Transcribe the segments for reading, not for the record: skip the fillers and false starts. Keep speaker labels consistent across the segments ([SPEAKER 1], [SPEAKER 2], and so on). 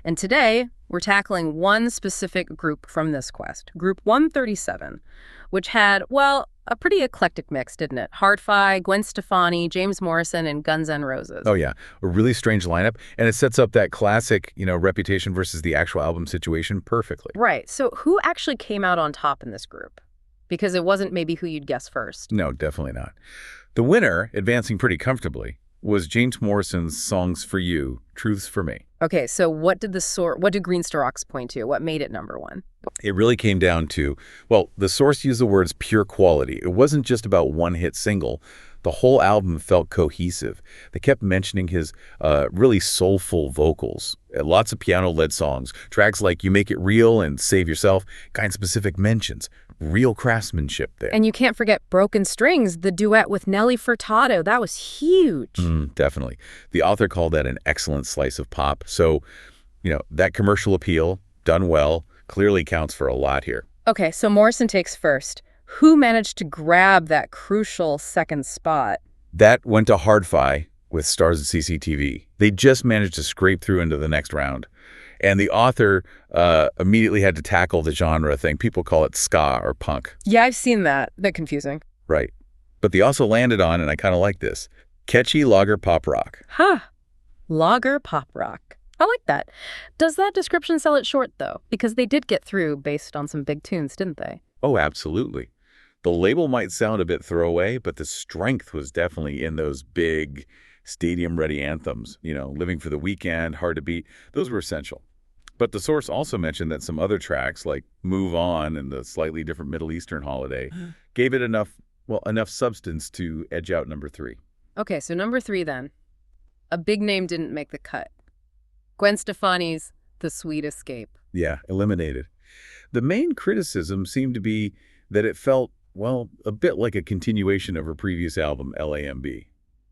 [SPEAKER 1] And today, we're tackling one specific group from this quest, Group 137, which had, well, a pretty eclectic mix, didn't it? Hard-Fi, Gwen Stefani, James Morrison, and Guns N' Roses.
[SPEAKER 2] Oh, yeah. A really strange lineup. And it sets up that classic, reputation versus the actual album situation perfectly.
[SPEAKER 1] Right. So who actually came out on top in this group? Because it wasn't maybe who you'd guess first.
[SPEAKER 2] No, definitely not. The winner, advancing pretty comfortably, was James Morrison's Songs for You, Truths for Me.
[SPEAKER 1] Okay, so what did Green Rocks point to? What made it number one?
[SPEAKER 2] It really came down to, well, the source used the words pure quality. It wasn't just about one hit single. The whole album felt cohesive. They kept mentioning his really soulful vocals, lots of piano-led songs, tracks like You Make It Real and Save Yourself, kind-specific mentions, real craftsmanship there.
[SPEAKER 1] And you can't forget Broken Strings, the duet with Nelly Furtado. That was huge.
[SPEAKER 2] Definitely. The author called that an excellent slice of pop. So, that commercial appeal, done well, clearly counts for a lot here.
[SPEAKER 1] Okay, so Morrison takes first. Who managed to grab that crucial second spot?
[SPEAKER 2] That went to Hard-Fi with stars of CCTV. They just managed to scrape through into the next round. And the author immediately had to tackle the genre thing. People call it ska or punk.
[SPEAKER 1] Yeah, I've seen that. That's confusing.
[SPEAKER 2] Right. But they also landed on, and I kind of like this, catchy lager pop rock.
[SPEAKER 1] Huh. Lager pop rock. I like that. Does that description sell it short, though? Because they did get through based on some big tunes, didn't they?
[SPEAKER 2] Oh, absolutely. The label might sound a bit throwaway, but the strength was definitely in those big stadium-ready anthems. Living for the Weekend, Hard to Beat. Those were essential. But the source also mentioned that some other tracks, like Move On and the slightly different Middle Eastern Holiday, gave it enough substance to edge out number 3.
[SPEAKER 1] Okay, so number 3 then. A big name didn't make the cut. Gwen Stefani's The Sweet Escape.
[SPEAKER 2] Yeah, eliminated. The main criticism seemed to be that it felt, a bit like a continuation of her previous album, LAMB.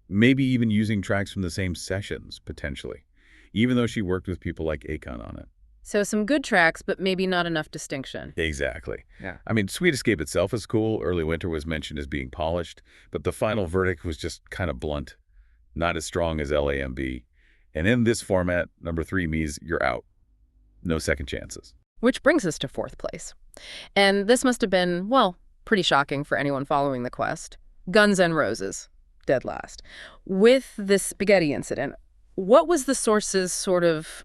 [SPEAKER 2] Maybe even using tracks from the same sessions, potentially, even though she worked with people like Akon on it.
[SPEAKER 1] So some good tracks, but maybe not enough distinction.
[SPEAKER 2] Exactly.
[SPEAKER 1] Yeah.
[SPEAKER 2] I mean, Sweet Escape itself is cool. Early Winter was mentioned as being polished, but the final verdict was just kind of blunt, not as strong as LAMB. And in this format, number 3 means you're out. No second chances.
[SPEAKER 1] Which brings us to 4th place. And this must have been, pretty shocking for anyone following the quest. Guns N' Roses, dead last. With this spaghetti incident, what was the source's sort of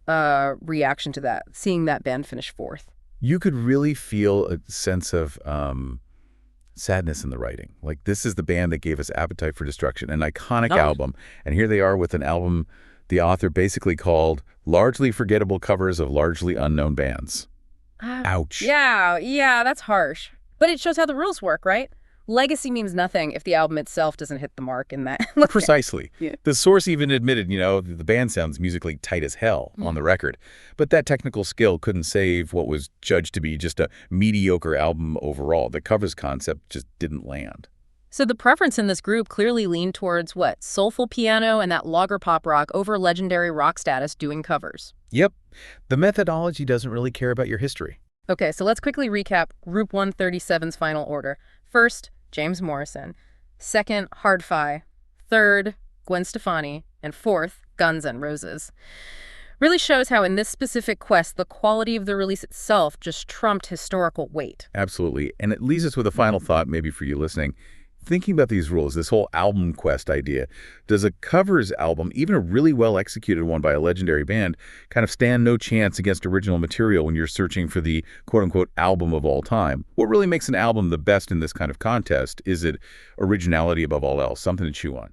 [SPEAKER 1] reaction to that, seeing that band finish 4th?
[SPEAKER 2] You could really feel a sense of sadness in the writing. Like, this is the band that gave us Appetite for Destruction, an iconic album. And here they are with an album the author basically called largely forgettable covers of largely unknown bands. Ouch.
[SPEAKER 1] Yeah, that's harsh. But it shows how the rules work, right? Legacy means nothing if the album itself doesn't hit the mark in that.
[SPEAKER 2] Precisely. Yeah. The source even admitted, the band sounds musically tight as hell on the record. But that technical skill couldn't save what was judged to be just a mediocre album overall. The covers concept just didn't land.
[SPEAKER 1] So the preference in this group clearly leaned towards what? Soulful piano and that lager pop rock over legendary rock status doing covers.
[SPEAKER 2] Yep. The methodology doesn't really care about your history.
[SPEAKER 1] Okay, so let's quickly recap Group 137's final order. First, James Morrison. Second, Hard-Fi. Third, Gwen Stefani. And 4th, Guns N' Roses. Really shows how in this specific quest, the quality of the release itself just trumped historical weight.
[SPEAKER 2] Absolutely. And it leaves us with a final thought maybe for you listening. Thinking about these rules, this whole album quest idea, does a covers album, even a really well-executed one by a legendary band, kind of stand no chance against original material when you're searching for the quote-unquote album of all time? What really makes an album the best in this kind of contest? Is it originality above all else, something to chew on?